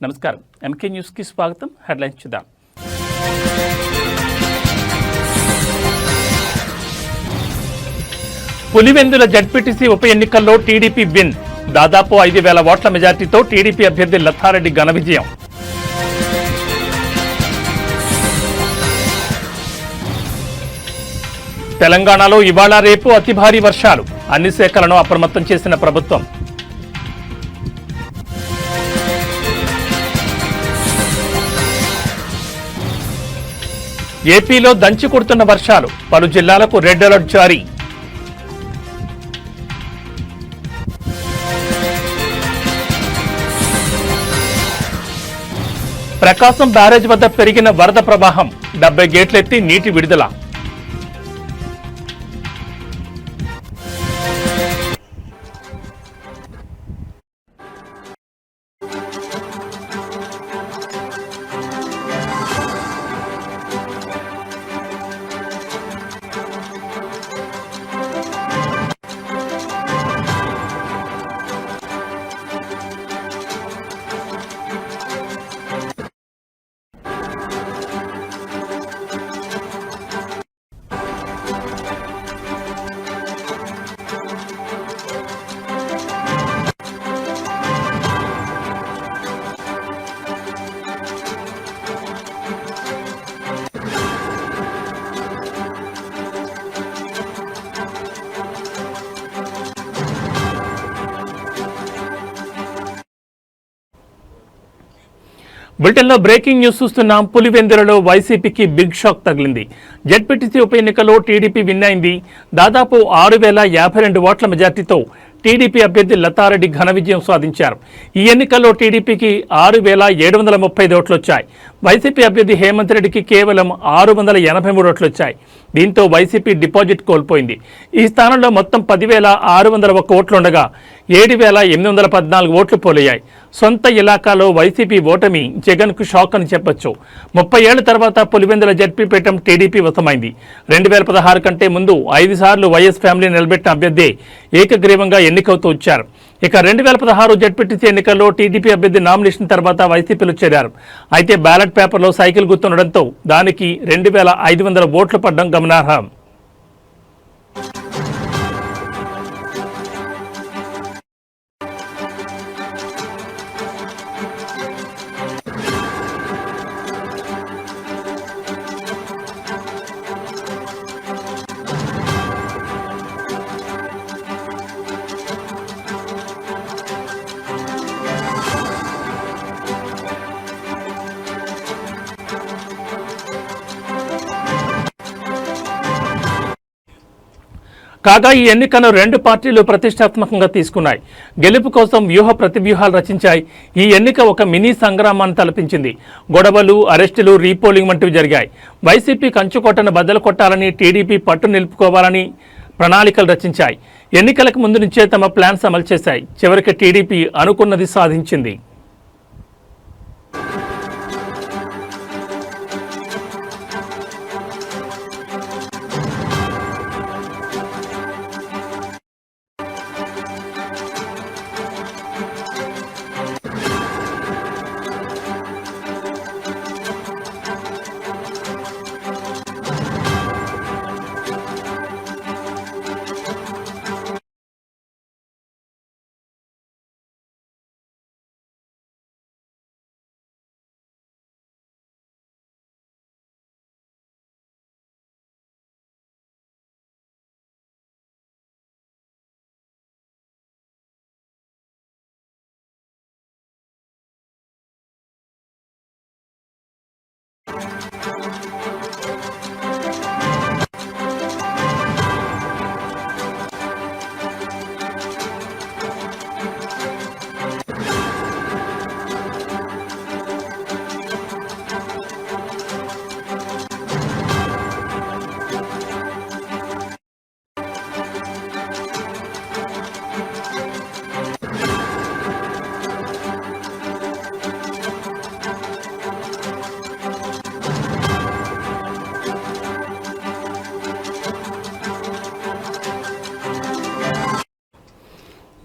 నమస్కారం. ఎంకే న్యూస్కి స్వాగతం. హెడ్లైన్స్ చూద్దాం. పులివెందుల జడ్పీటీసీ ఉప ఎన్నికల్లో టీడీపీ విన్. దాదాపు 5,000 ఓట్ల మెజార్టీతో టీడీపీ అభ్యర్థి లతారెడ్డి ఘన విజయం. తెలంగాణలో ఇవాళ రేపు అతి భారీ వర్షాలు. అన్ని శాఖలను అప్రమత్తం చేసిన ప్రభుత్వం. ఏపీలో దంచి కొడుతున్న వర్షాలు. పలు జిల్లాలకు రెడ్ అలర్ట్ జారీ. ప్రకాశం బ్యారేజ్ వద్ద పెరిగిన వరద ప్రవాహం. 70 గేట్లెత్తి నీటి విడుదల. బ్రిటన్లో బ్రేకింగ్ న్యూస్ చూస్తున్నాం. పులివెందులలో వైసీపీకి బిగ్ షాక్ తగిలింది. జడ్పీటీసీ ఉప ఎన్నికల్లో టీడీపీ విన్ అయింది. దాదాపు 6,052 ఓట్ల మెజార్టీతో టీడీపీ అభ్యర్థి లతారెడ్డి ఘన విజయం సాధించారు. ఈ ఎన్నికల్లో టీడీపీకి 6,735 ఓట్లు వచ్చాయి. వైసీపీ అభ్యర్థి హేమంత్ రెడ్డికి కేవలం 683 ఓట్లు వచ్చాయి. దీంతో వైసీపీ డిపాజిట్ కోల్పోయింది. ఈ స్థానంలో మొత్తం 10,601 ఓట్లుండగా 7,814 ఓట్లు పోలయ్యాయి. సొంత ఇలాకాలో వైసీపీ ఓటమి జగన్కు షాక్ అని చెప్పొచ్చు. 30 ఏళ్ల తర్వాత పులివెందుల జడ్పీపీఠం టీడీపీ వశమైంది. 2016 కంటే ముందు 5 సార్లు వైఎస్ ఫ్యామిలీ నిలబెట్టిన అభ్యర్థి ఏకగ్రీవంగా ఎన్నికవుతూ వచ్చారు. ఇక 2016 జడ్పీటీసీ ఎన్నికల్లో టీడీపీ అభ్యర్థి నామినేషన్ తర్వాత వైసీపీలో చేరారు. అయితే బ్యాలెట్ పేపర్లో సైకిల్ గుర్తుండడంతో దానికి 2,500 ఓట్లు పడడం గమనార్హం. కాగా ఈ ఎన్నికను 2 పార్టీలు ప్రతిష్టాత్మకంగా తీసుకున్నాయి. గెలుపు కోసం వ్యూహ ప్రతివ్యూహాలు రచించాయి. ఈ ఎన్నిక ఒక మినీ సంగ్రామాన్ని తలపించింది. గొడవలు, అరెస్టులు, రీపోలింగ్ వంటివి జరిగాయి. వైసీపీ కంచుకోటను బద్దలు కొట్టాలని, టీడీపీ పట్టు నిలుపుకోవాలని ప్రణాళికలు రచించాయి. ఎన్నికలకు ముందు నుంచే తమ ప్లాన్స్ అమలు చేశాయి. చివరికి టీడీపీ అనుకున్నది సాధించింది.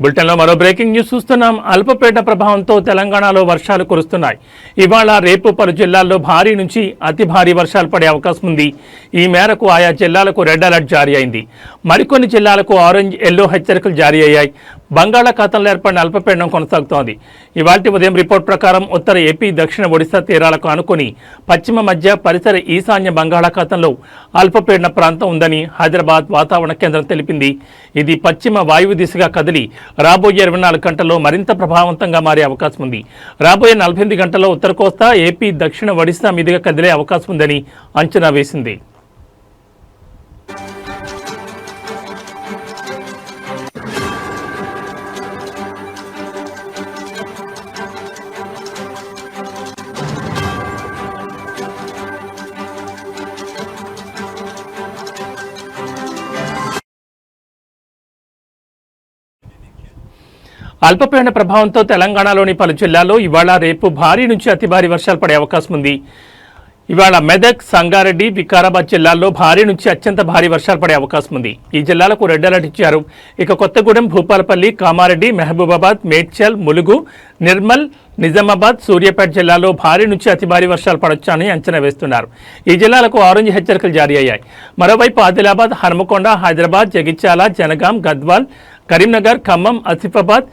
బులెటిన్లో మరో బ్రేకింగ్ న్యూస్ చూస్తున్నాం. అల్పపీడన ప్రభావంతో తెలంగాణలో వర్షాలు కురుస్తున్నాయి. ఇవాళ రేపు పలు జిల్లాల్లో భారీ నుంచి అతి భారీ వర్షాలు పడే అవకాశం ఉంది. ఈ మేరకు ఆయా జిల్లాలకు రెడ్ అలర్ట్ జారీ అయింది. మరికొన్ని జిల్లాలకు ఆరెంజ్, ఎల్లో హెచ్చరికలు జారీ అయ్యాయి. బంగాళాఖాతంలో ఏర్పడిన అల్పపీడనం కొనసాగుతోంది. ఇవాల్టి ఉదయం రిపోర్ట్ ప్రకారం ఉత్తర ఏపీ, దక్షిణ ఒడిశా తీరాలకు ఆనుకొని పశ్చిమ మధ్య పరిసర ఈశాన్య బంగాళాఖాతంలో అల్పపీడన ప్రాంతం ఉందని హైదరాబాద్ వాతావరణ కేంద్రం తెలిపింది. ఇది పశ్చిమ వాయువు దిశగా కదిలి రాబోయే 24 గంటల్లో మరింత ప్రభావవంతంగా మారే అవకాశం ఉంది. రాబోయే 48 గంటల్లో ఉత్తర కోస్తా, ఏపీ, దక్షిణ ఒడిశా మీదుగా కదిలే అవకాశం ఉందని అంచనా వేసింది. అల్పపీడన ప్రభావంతో తెలంగాణలోని పలు జిల్లాల్లో ఇవాళ రేపు భారీ నుంచి అతి భారీ వర్షాలు పడే అవకాశం ఉంది. ఇవాళ మెదక్, సంగారెడ్డి, వికారాబాద్ జిల్లాల్లో భారీ నుంచి అత్యంత భారీ వర్షాలు పడే అవకాశం ఉంది. ఈ జిల్లాలకు రెడ్ అలర్ట్ ఇచ్చారు. ఇక కొత్తగూడెం, భూపాలపల్లి, కామారెడ్డి, మహబూబాబాద్, మేడ్చల్, ములుగు, నిర్మల్, నిజామాబాద్, సూర్యాపేట జిల్లాల్లో భారీ నుంచి అతి భారీ వర్షాలు పడొచ్చని అంచనా వేస్తున్నారు. ఈ జిల్లాలకు ఆరెంజ్ హెచ్చరికలు జారీ అయ్యాయి. మరోవైపు ఆదిలాబాద్, హన్మకొండ, హైదరాబాద్, జగిత్యాల, జనగాం, గద్వాల్, కరీంనగర్, ఖమ్మం, ఆసిఫాబాద్,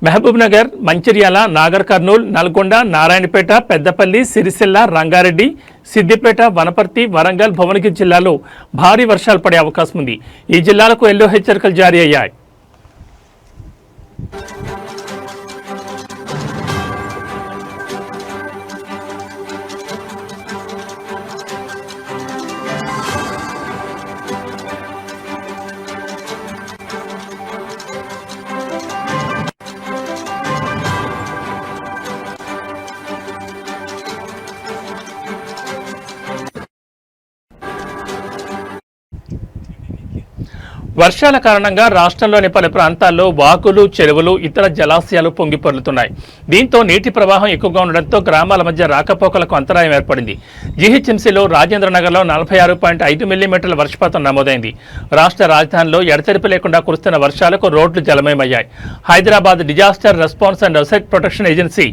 మహబూబ్ నగర్, మంచిర్యాల, నాగర్ కర్నూల్, నల్గొండ, నారాయణపేట, పెద్దపల్లి, సిరిసిల్ల, రంగారెడ్డి, సిద్దిపేట, వనపర్తి, వరంగల్, భువనగిరి జిల్లాలో భారీ వర్షాలు పడే అవకాశం ఉంది. ఈ జిల్లాలకు ఎల్లో హెచ్చరికలు జారీ అయ్యాయి. వర్షాల కారణంగా రాష్ట్రంలోని పలు ప్రాంతాల్లో వాగులు, చెరువులు, ఇతర జలాశయాలు పొంగిపొర్లుతున్నాయి. దీంతో నీటి ప్రవాహం ఎక్కువగా ఉండడంతో గ్రామాల మధ్య రాకపోకలకు అంతరాయం ఏర్పడింది. జీహెచ్ఎంసీలో రాజేంద్రనగర్లో 46.5 మిల్లీమీటర్ల వర్షపాతం నమోదైంది. రాష్ట్ర రాజధానిలో ఎడతెరిపి లేకుండా కురుస్తున్న వర్షాలకు రోడ్లు జలమయమయ్యాయి. Hyderabad disaster response and asset protection agency,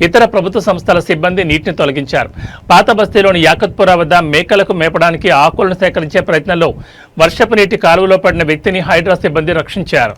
ఇతర ప్రభుత్వ సంస్థల సిబ్బంది నీటిని తొలగించారు. పాత బస్తీలోని యాకత్పురా వద్ద మేకలకు మేపడానికి ఆకులను సేకరించే ప్రయత్నంలో వర్షపు నీటి కాలువలో పడిన వ్యక్తిని హైడ్రా సిబ్బంది రక్షించారు.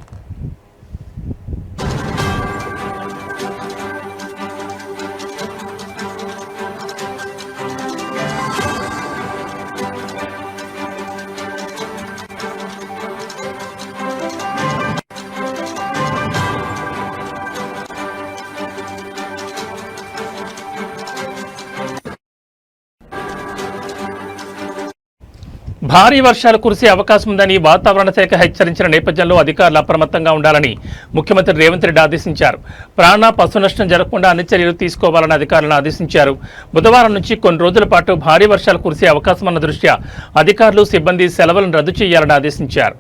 భారీ వర్షాలు కురిసే అవకాశం ఉందని వాతావరణ శాఖ హెచ్చరించిన నేపథ్యంలో అధికారులు అప్రమత్తంగా ఉండాలని ముఖ్యమంత్రి రేవంత్ రెడ్డి ఆదేశించారు. ప్రాణ, పశు నష్టం జరగకుండా అన్ని చర్యలు తీసుకోవాలని అధికారులను ఆదేశించారు. బుధవారం నుంచి కొన్ని రోజుల పాటు భారీ వర్షాలు కురిసే అవకాశం ఉన్న దృష్ట్యా అధికారులు, సిబ్బంది సెలవులను రద్దు చేయాలని ఆదేశించారు.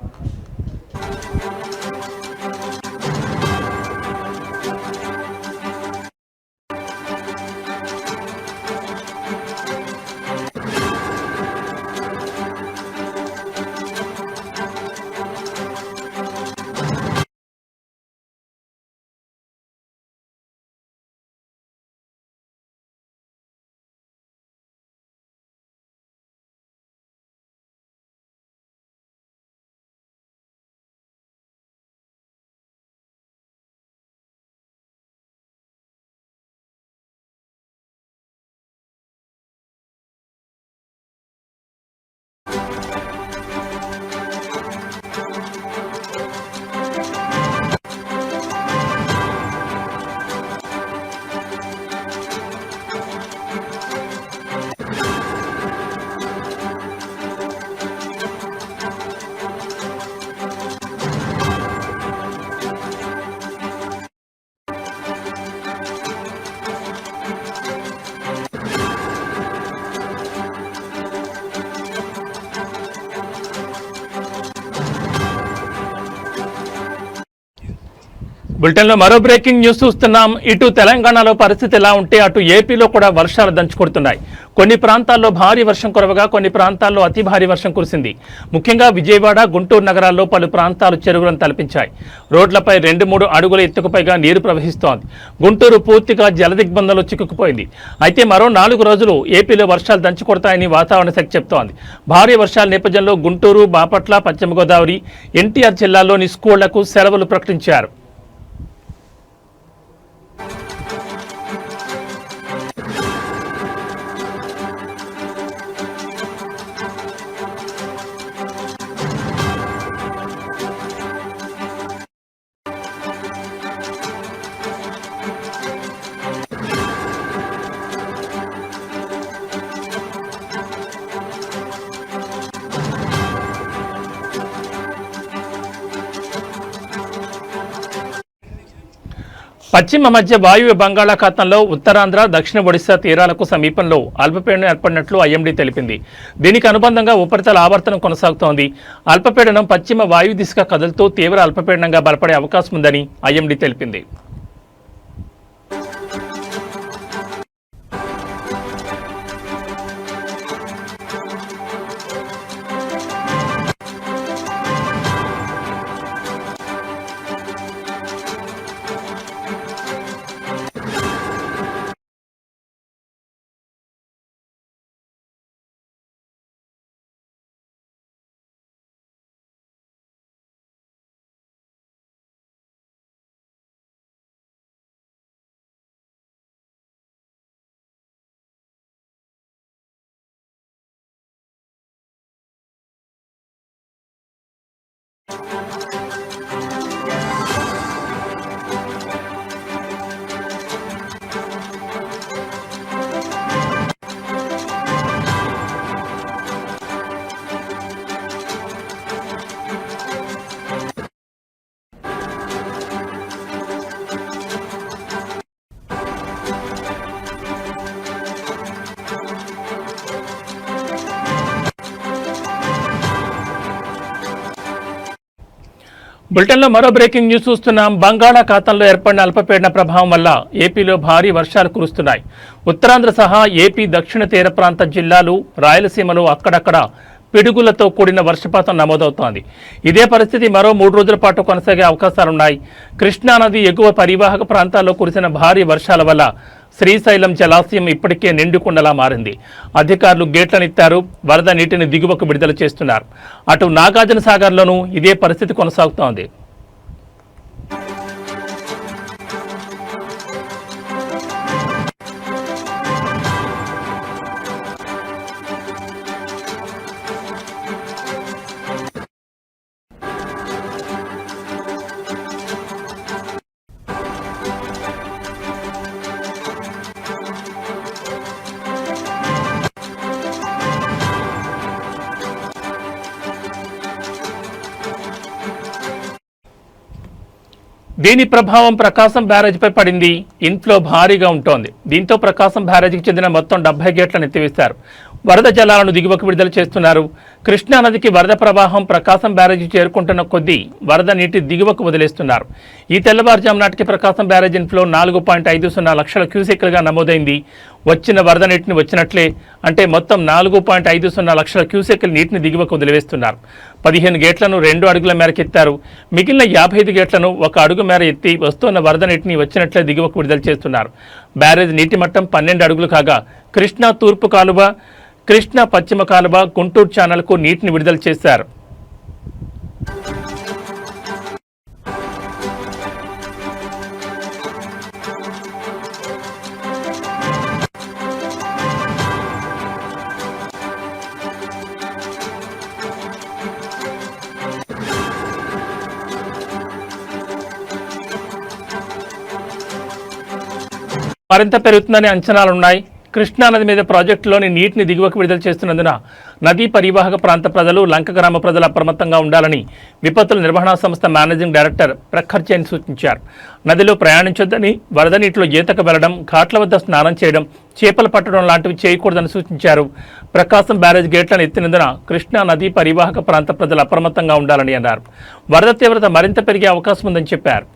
బులెటిన్లో మరో బ్రేకింగ్ న్యూస్ చూస్తున్నాం. ఇటు తెలంగాణలో పరిస్థితి ఎలా ఉంటే అటు ఏపీలో కూడా వర్షాలు దంచుకొడుతున్నాయి. కొన్ని ప్రాంతాల్లో భారీ వర్షం కురవగా కొన్ని ప్రాంతాల్లో అతి భారీ వర్షం కురిసింది. ముఖ్యంగా విజయవాడ, గుంటూరు నగరాల్లో పలు ప్రాంతాలు చెరువులను తలపించాయి. రోడ్లపై 2-3 అడుగుల ఎత్తుకు పైగా నీరు ప్రవహిస్తోంది. గుంటూరు పూర్తిగా జలదిగ్బంధంలో చిక్కుకుపోయింది. అయితే మరో 4 రోజులు ఏపీలో వర్షాలు దంచుకొడతాయని వాతావరణ శాఖ చెబుతోంది. భారీ వర్షాల నేపథ్యంలో గుంటూరు, బాపట్ల, పశ్చిమ గోదావరి, ఎన్టీఆర్ జిల్లాల్లోని స్కూళ్లకు సెలవులు ప్రకటించారు. పశ్చిమ మధ్య వాయువ్య బంగాళాఖాతంలో ఉత్తరాంధ్ర, దక్షిణ ఒడిశా తీరాలకు సమీపంలో అల్పపీడనం ఏర్పడినట్లు ఐఎండీ తెలిపింది. దీనికి అనుబంధంగా ఉపరితల ఆవర్తనం కొనసాగుతోంది. అల్పపీడనం పశ్చిమ వాయు దిశగా కదులుతూ తీవ్ర అల్పపీడనంగా బలపడే అవకాశం ఉందని ఐఎండీ తెలిపింది. బులెటిన్లో మరో బ్రేకింగ్ న్యూస్ చూస్తున్నాం. బంగాళాఖాతంలో ఏర్పడిన అల్పపీడన ప్రభావం వల్ల ఏపీలో భారీ వర్షాలు కురుస్తున్నాయి. ఉత్తరాంధ్ర సహా ఏపీ దక్షిణ తీర ప్రాంత జిల్లాలు, రాయలసీమలో అక్కడక్కడ పిడుగులతో కూడిన వర్షపాతం నమోదవుతోంది. ఇదే పరిస్థితి మరో 3 రోజుల పాటు కొనసాగే అవకాశాలున్నాయి. కృష్ణానది ఎగువ పరివాహక ప్రాంతాల్లో కురిసిన భారీ వర్షాల వల్ల శ్రీశైలం జలాశయం ఇప్పటికే నిండుకుండలా మారింది. అధికారులు గేట్లనెత్తారు, వరద నీటిని దిగువకు విడుదల చేస్తున్నారు. అటు నాగార్జున సాగర్లోనూ ఇదే పరిస్థితి కొనసాగుతోంది. దీని ప్రభావం ప్రకాశం బ్యారేజ్పై పడింది. ఇన్ఫ్లో భారీగా ఉంటోంది. దీంతో ప్రకాశం బ్యారేజ్కి చెందిన మొత్తం 70 గేట్లను ఎత్తివేశారు. వరద జలాలను దిగువకు విడుదల చేస్తున్నారు. కృష్ణానదికి వరద ప్రవాహం ప్రకాశం బ్యారేజీ చేరుకుంటున్న కొద్దీ వరద నీటి దిగువకు వదిలేస్తున్నారు. ఈ తెల్లవారుజాము నాటికి ప్రకాశం బ్యారేజ్ ఇన్ఫ్లో 4.50 లక్షల క్యూసెక్లుగా నమోదైంది. వచ్చిన వరద నీటిని వచ్చినట్లే, అంటే మొత్తం 4.50 లక్షల క్యూసెక్ల నీటిని దిగువకు వదిలివేస్తున్నారు. 15 గేట్లను 2 అడుగుల మేరకు ఎత్తారు. మిగిలిన 55 గేట్లను 1 అడుగు మేర ఎత్తి వస్తున్న వరద నీటిని వచ్చినట్లే దిగువకు విడుదల చేస్తున్నారు. బ్యారేజ్ నీటి మట్టం 12 అడుగులు కాగా కృష్ణా తూర్పు కాలువ, కృష్ణా పశ్చిమ కాలువ, గుంటూరు ఛానల్కు నీటిని విడుదల చేశారు. మరింత పెరుగుతుందని అంచనాలున్నాయి. కృష్ణానది మీద ప్రాజెక్టులోని నీటిని దిగువకు విడుదల చేస్తున్నందున నదీ పరివాహక ప్రాంత ప్రజలు, లంక గ్రామ ప్రజలు అప్రమత్తంగా ఉండాలని విపత్తుల నిర్వహణా సంస్థ మేనేజింగ్ డైరెక్టర్ ప్రఖర్ జైన్ సూచించారు. నదిలో ప్రయాణించొద్దని, వరద నీటిలో ఈతకు వెళ్లడం, ఘాట్ల వద్ద స్నానం చేయడం, చేపలు పట్టడం లాంటివి చేయకూడదని సూచించారు. ప్రకాశం బ్యారేజ్ గేట్లను ఎత్తినందున కృష్ణా నదీ పరివాహక ప్రాంత ప్రజలు అప్రమత్తంగా ఉండాలని అన్నారు. వరద తీవ్రత మరింత పెరిగే అవకాశం ఉందని చెప్పారు.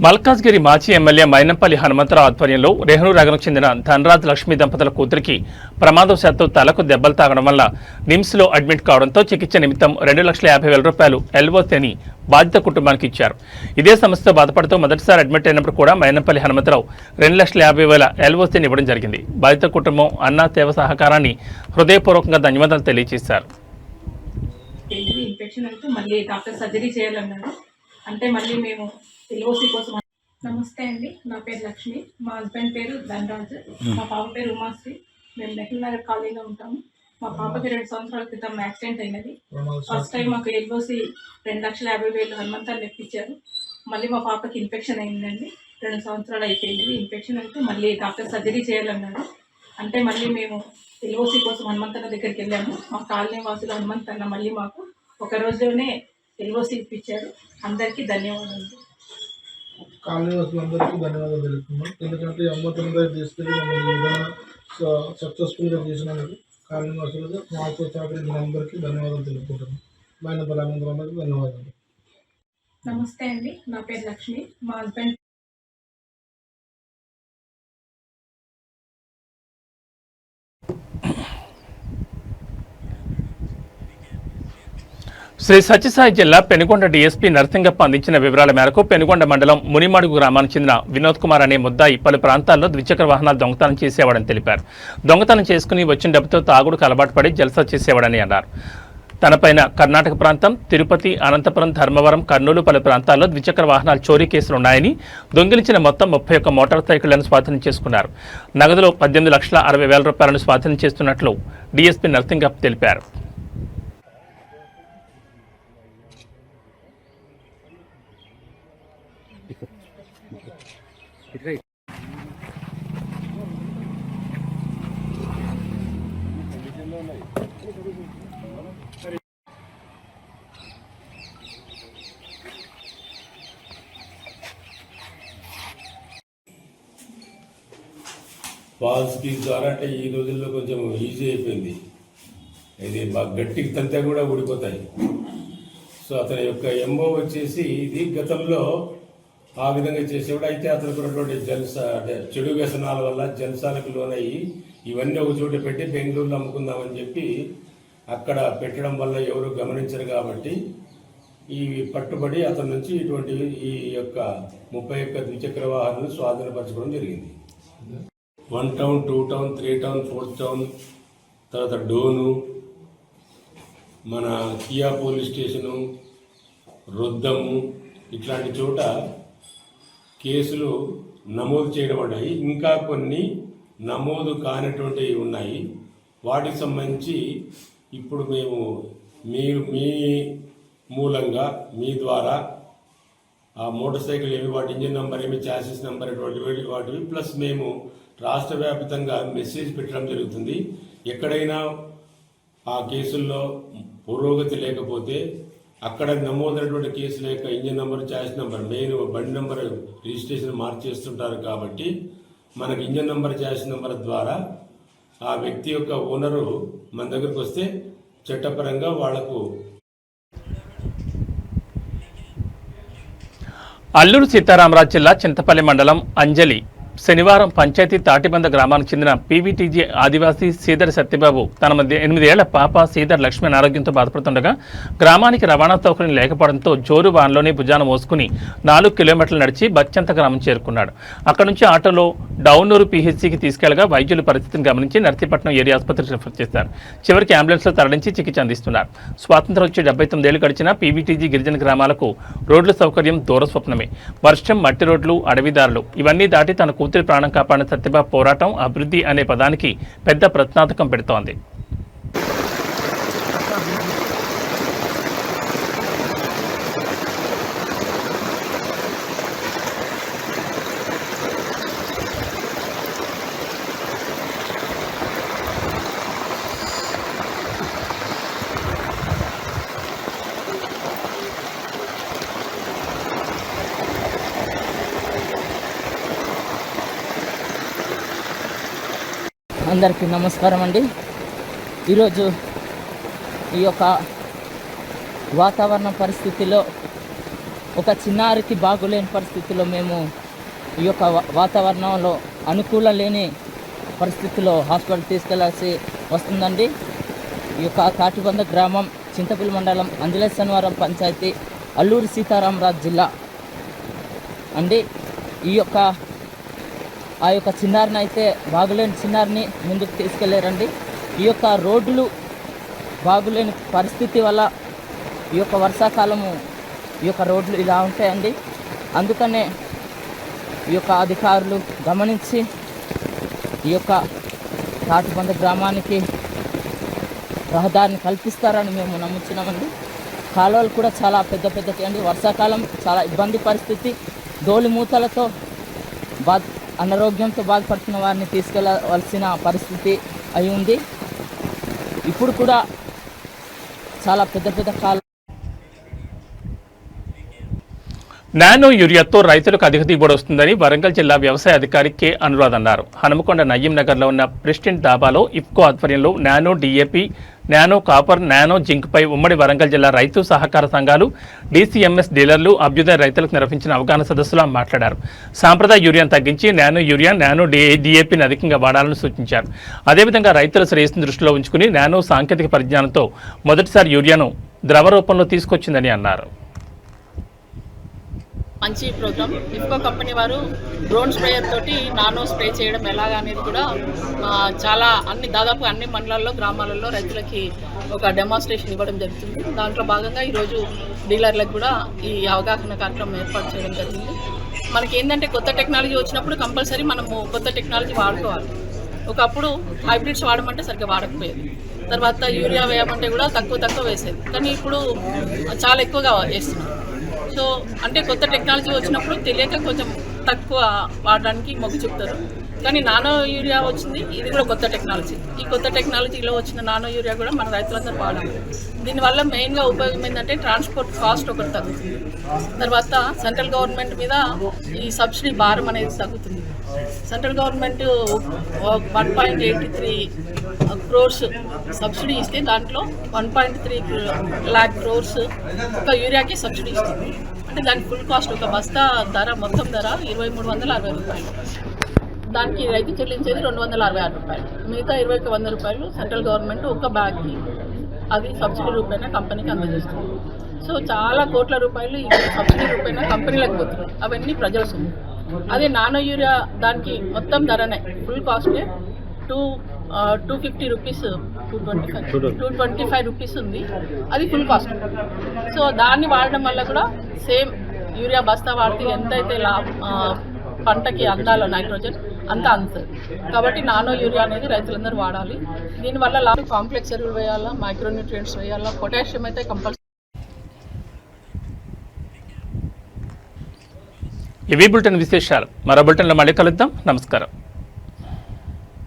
మల్కాజ్గిరి మాజీ ఎమ్మెల్యే మైనంపల్లి హనుమంతరావు ఆధ్వర్యంలో రెహను నగర్కు చెందిన ధనరాజ్ లక్ష్మీ దంపతుల కూతురికి ప్రమాదవశాత్తు తలకు దెబ్బలు తాగడం వల్ల నిమ్స్లో అడ్మిట్ కావడంతో చికిత్స నిమిత్తం 2,50,000 రూపాయలు ఎల్ఓసిని బాధిత కుటుంబానికి ఇచ్చారు. ఇదే సమస్యతో బాధపడుతూ మొదటిసారి అడ్మిట్ అయినప్పుడు కూడా మైనంపల్లి హనుమంతరావు 2,50,000 ఎల్ఓసిని ఇవ్వడం జరిగింది. బాధిత కుటుంబం అన్నా సేవ సహకారాన్ని హృదయపూర్వకంగా ధన్యవాదాలు తెలియజేశారు. ఎల్ఓసి కోసం. నమస్తే అండి, నా పేరు లక్ష్మి, మా హస్బెండ్ పేరు ధనరాజ్, మా పాప పేరు ఉమాశ్రీ. మేము నెహ్రూ నగర్ కాలనీలో ఉంటాము. మా పాపకి 2 సంవత్సరాల క్రితం యాక్సిడెంట్ అయినది. ఫస్ట్ టైం మాకు ఎల్ఓసి 2,50,000 హనుమంతాలు ఇప్పించారు. మళ్ళీ మా పాపకి ఇన్ఫెక్షన్ అయిందండి. 2 సంవత్సరాలు అయిపోయింది. ఇన్ఫెక్షన్ అయితే మళ్ళీ డాక్టర్ సర్జరీ చేయాలన్నారు. అంటే మళ్ళీ మేము ఎల్ఓసి కోసం హనుమంతన్న దగ్గరికి వెళ్ళాము. మా కాలనీ వాసులు హనుమంతన్న మళ్ళీ మాకు ఒక రోజులోనే ఎల్ఓసి ఇప్పించారు. అందరికీ ధన్యవాదాలు. కాలనీ వాసులందరికీ ధన్యవాదాలు తెలుపుతున్నాం. ఎందుకంటే అమ్మతన దగ్గర తీసుకెళ్ళి మమ్మల్ని ఈ విధంగా సక్సెస్ఫుల్గా చేసినందుకు కాలనీ వాసులుగా మాతో సహకరించిన అందరికీ ధన్యవాదాలు తెలుపుకుంటున్నాం. మైనంపల్లి హనుమంతరావుకి ధన్యవాదాలు. నమస్తే అండి, నా పేరు లక్ష్మి, మా హస్బెండ్ శ్రీ సత్యసాయి జిల్లా పెనుగొండ డీఎస్పీ నరసింగప్ప అందించిన వివరాల మేరకు పెనుగొండ మండలం మునిమడుగు గ్రామానికి చెందిన వినోద్ కుమార్ అనే ముద్దాయి పలు ప్రాంతాల్లో ద్విచక్ర వాహనాలు దొంగతనం చేసేవాడని తెలిపారు. దొంగతనం చేసుకుని వచ్చిన డబ్బుతో తాగుడుకు అలవాటు పడి జల్సా చేసేవాడని అన్నారు. తనపైన కర్ణాటక ప్రాంతం, తిరుపతి, అనంతపురం, ధర్మవరం, కర్నూలు పలు ప్రాంతాల్లో ద్విచక్ర వాహనాలు చోరీ కేసులున్నాయని, దొంగిలించిన మొత్తం 31 మోటార్ సైకిళ్లను స్వాధీనం చేసుకున్నారు. నగదులో 18,60,000 రూపాయలను స్వాధీనం చేస్తున్నట్లు డీఎస్పీ నరసింగప్ప తెలిపారు. ఫాల్స్ కీస్ ద్వారా అంటే ఈ రోజుల్లో కొంచెం ఈజీ అయిపోయింది. ఇది బాగా గట్టికి తంతే కూడా ఊడిపోతాయి. సో అతని యొక్క ఎంఓ వచ్చేసి ఇది గతంలో ఆ విధంగా చేసేవాడు. అయితే అతనికి ఉన్నటువంటి జల్సా అంటే చెడు వ్యసనాల వల్ల జల్సాలకు లోనయ్యి ఇవన్నీ ఒక చోట పెట్టి బెంగళూరులో అమ్ముకుందామని చెప్పి అక్కడ పెట్టడం వల్ల ఎవరు గమనించరు కాబట్టి ఈ పట్టుబడి అతని నుంచి ఇటువంటి ఈ యొక్క 31 ద్విచక్ర వాహనాలను స్వాధీనపరచుకోవడం జరిగింది. 1 టౌన్, 2 టౌన్, 3 టౌన్, 4 టౌన్, తర్వాత డోను, మన కియా పోలీస్ స్టేషను, రొద్దము ఇట్లాంటి చోట కేసులు నమోదు చేయడం ఉన్నాయి. ఇంకా కొన్ని నమోదు కానటువంటివి ఉన్నాయి. వాటికి సంబంధించి ఇప్పుడు మేము మీ మూలంగా మీ ద్వారా ఆ మోటార్ సైకిల్ ఏమి, వాటి ఇంజిన్ నెంబర్ ఏమి, చాసిస్ నెంబర్ వాటివి ప్లస్ మేము రాష్ట్ర వ్యాప్తంగా మెసేజ్ పెట్టడం జరుగుతుంది. ఎక్కడైనా ఆ కేసుల్లో పురోగతి లేకపోతే అక్కడ నమోదైనటువంటి కేసుల యొక్క engine number, choice number, main బండి నెంబర్ రిజిస్ట్రేషన్ మార్చేస్తుంటారు కాబట్టి మనకు ఇంజిన్ నెంబర్, చాయిస్ నెంబర్ ద్వారా ఆ వ్యక్తి యొక్క ఓనరు మన దగ్గరకు వస్తే చట్టపరంగా వాళ్లకు. అల్లూరు సీతారామరాజు జిల్లా చింతపల్లి మండలం అంజలి శనివారం పంచాయతీ తాటిబంద గ్రామానికి చెందిన పీవీటీజీ ఆదివాసీ సీదర్ సత్యబాబు తన 8 ఏళ్ల పాప సీదర్ లక్ష్మి అనారోగ్యంతో బాధపడుతుండగా గ్రామానికి రవాణా సౌకర్యం లేకపోవడంతో జోరు వాన్లోనే భుజాన మోసుకుని 4 కిలోమీటర్లు నడిచి బచ్చంత గ్రామం చేరుకున్నాడు. అక్కడి నుంచి ఆటోలో డౌనూరు పీహెచ్సీకి తీసుకెళ్లగా వైద్యుల పరిస్థితిని గమనించి నర్సీపట్నం ఏరియా ఆసుపత్రికి రిఫర్ చేశారు. చివరికి అంబులెన్స్లో తరలించి చికిత్స అందిస్తున్నారు. స్వాతంత్రం వచ్చి 79 ఏళ్లు గడిచిన పీవీటీజీ గిరిజన గ్రామాలకు రోడ్ల సౌకర్యం దూరస్వప్నమే. వర్షం, మట్టి రోడ్లు, అడవిదారులు ఇవన్నీ దాటి తన కూతురి ప్రాణం కాపాడిన సత్యబాబు పోరాటం అభివృద్ధి అనే పదానికి పెద్ద ప్రశ్నార్థకం పెడుతోంది. అందరికీ నమస్కారం అండి. ఈరోజు ఈ యొక్క వాతావరణ పరిస్థితిలో ఒక చిన్నారికి బాగులేని పరిస్థితిలో మేము ఈ యొక్క వాతావరణంలో అనుకూలం లేని పరిస్థితిలో హాస్పిటల్ తీసుకెళ్లాల్సి వస్తుందండి. ఈ యొక్క కాటిబంద గ్రామం, చింతపల్లి మండలం, అంజలేశనివారం పంచాయతీ, అల్లూరి సీతారామరాజు జిల్లా అండి. ఆ యొక్క చిన్నారిని అయితే బాగులేని చిన్నారిని ముందుకు తీసుకెళ్లారండి. ఈ యొక్క రోడ్లు బాగులేని పరిస్థితి వల్ల ఈ యొక్క వర్షాకాలము ఈ యొక్క రోడ్లు ఇలా ఉంటాయండి. అందుకనే ఈ యొక్క అధికారులు గమనించి ఈ యొక్క కాటిబంద గ్రామానికి రహదారిని కల్పిస్తారని మేము నమ్ముతున్నామండి. కాలువలు కూడా చాలా పెద్ద అండి. వర్షాకాలం చాలా ఇబ్బంది పరిస్థితి. దోలి మూతలతో అనారోగ్యంతో బాధపడుతున్న వారిని తీసుకెళ్ళవలసిన పరిస్థితి అయి ఉంది. ఇప్పుడు కూడా చాలా పెద్ద కాలువ. నానో యూరియాతో రైతులకు అధిక దిగుబడి వస్తుందని వరంగల్ జిల్లా వ్యవసాయ అధికారి కె అనురాధ్ అన్నారు. హనుమకొండ నయీం నగర్లో ఉన్న ప్రెసిడెంట్ డాబాలో ఇఫ్కో ఆధ్వర్యంలో nano DAP, nano copper, nano జింక్పై ఉమ్మడి వరంగల్ జిల్లా రైతు సహకార సంఘాలు, డీసీఎంఎస్ డీలర్లు, అభ్యుదయ రైతులకు నిర్వహించిన అవగాహన సదస్సులో మాట్లాడారు. సాంప్రదాయ యూరియాను తగ్గించి నానో యూరియా, నానో డిఏపిని అధికంగా వాడాలని సూచించారు. అదేవిధంగా రైతుల శ్రేయస్సును దృష్టిలో ఉంచుకుని నానో సాంకేతిక పరిజ్ఞానంతో మొదటిసారి యూరియాను ద్రవ రూపంలో తీసుకొచ్చిందని అన్నారు. మంచి ప్రోగ్రామ్. ఇఫ్కో కంపెనీ వారు డ్రోన్ స్ప్రేయర్ తోటి నానో స్ప్రే చేయడం ఎలాగా అనేది కూడా చాలా దాదాపు అన్ని మండలాల్లో, గ్రామాలలో రైతులకి ఒక డెమాన్స్ట్రేషన్ ఇవ్వడం జరుగుతుంది. దాంట్లో భాగంగా ఈరోజు డీలర్లకు కూడా ఈ అవగాహన కార్యక్రమం ఏర్పాటు చేయడం జరిగింది. మనకి ఏంటంటే కొత్త టెక్నాలజీ వచ్చినప్పుడు కంపల్సరీ మనము కొత్త టెక్నాలజీ వాడుకోవాలి. ఒకప్పుడు హైబ్రిడ్స్ వాడమంటే సరిగ్గా వాడకపోయేది. తర్వాత యూరియా వేయమంటే కూడా తక్కువ వేసేది. కానీ ఇప్పుడు చాలా ఎక్కువగా వేస్తున్నారు. సో అంటే కొత్త టెక్నాలజీ వచ్చినప్పుడు తెలియక కొంచెం తక్కువ వాడడానికి మొగ్గు చూపుతారు. కానీ నానో యూరియా వచ్చింది, ఇది కూడా కొత్త టెక్నాలజీ. ఈ కొత్త టెక్నాలజీలో వచ్చిన నానో యూరియా కూడా మన రైతులందరూ వాడాలి. దీనివల్ల మెయిన్గా ఉపయోగం ఏంటంటే ట్రాన్స్పోర్ట్ కాస్ట్ ఒకటి తగ్గుతుంది. తర్వాత సెంట్రల్ గవర్నమెంట్ మీద ఈ సబ్సిడీ భారం అనేది తగ్గుతుంది. సెంట్రల్ గవర్నమెంట్ 1.83 crores సబ్సిడీ ఇస్తే దాంట్లో 1.3 lakh crores ఒక యూరియాకి సబ్సిడీ ఇస్తుంది. అంటే దానికి ఫుల్ కాస్ట్ ఒక బస్తా ధర మొత్తం ధర 2360 రూపాయలు. దానికి రైతు చెల్లించేది 266 రూపాయలు. మిగతా 2100 రూపాయలు సెంట్రల్ గవర్నమెంట్ ఒక బ్యాగ్కి అది సబ్సిడీ రూపేణా కంపెనీకి అందజేస్తుంది. సో చాలా కోట్ల రూపాయలు ఈ సబ్సిడీ రూపేణా కంపెనీలకు పోతున్నాయి. అవన్నీ ప్రజల సొమ్ము. అదే నానో యూరియా దానికి మొత్తం ధరనే ఫుల్ కాస్టే 250 రూపీస్, 225 రూపీస్ ఉంది. అది ఫుల్ కాస్ట్. సో దాన్ని వాడడం వల్ల కూడా సేమ్ యూరియా బస్తా వాడితే ఎంతైతే పంటకి అందాలో నైట్రోజన్ అంతా అందుతుంది. కాబట్టి నానో యూరియా అనేది రైతులందరూ వాడాలి. దీనివల్ల కాంప్లెక్స్ ఎరువులు వేయాలా, మైక్రోన్యూట్రియంట్స్ వేయాలా, పొటాషియం అయితే కంపల్సరీ. ఇవి బులెటిన్ విశేషాలు. మరో బులెటిన్లో మళ్ళీ కలుద్దాం. నమస్కారం.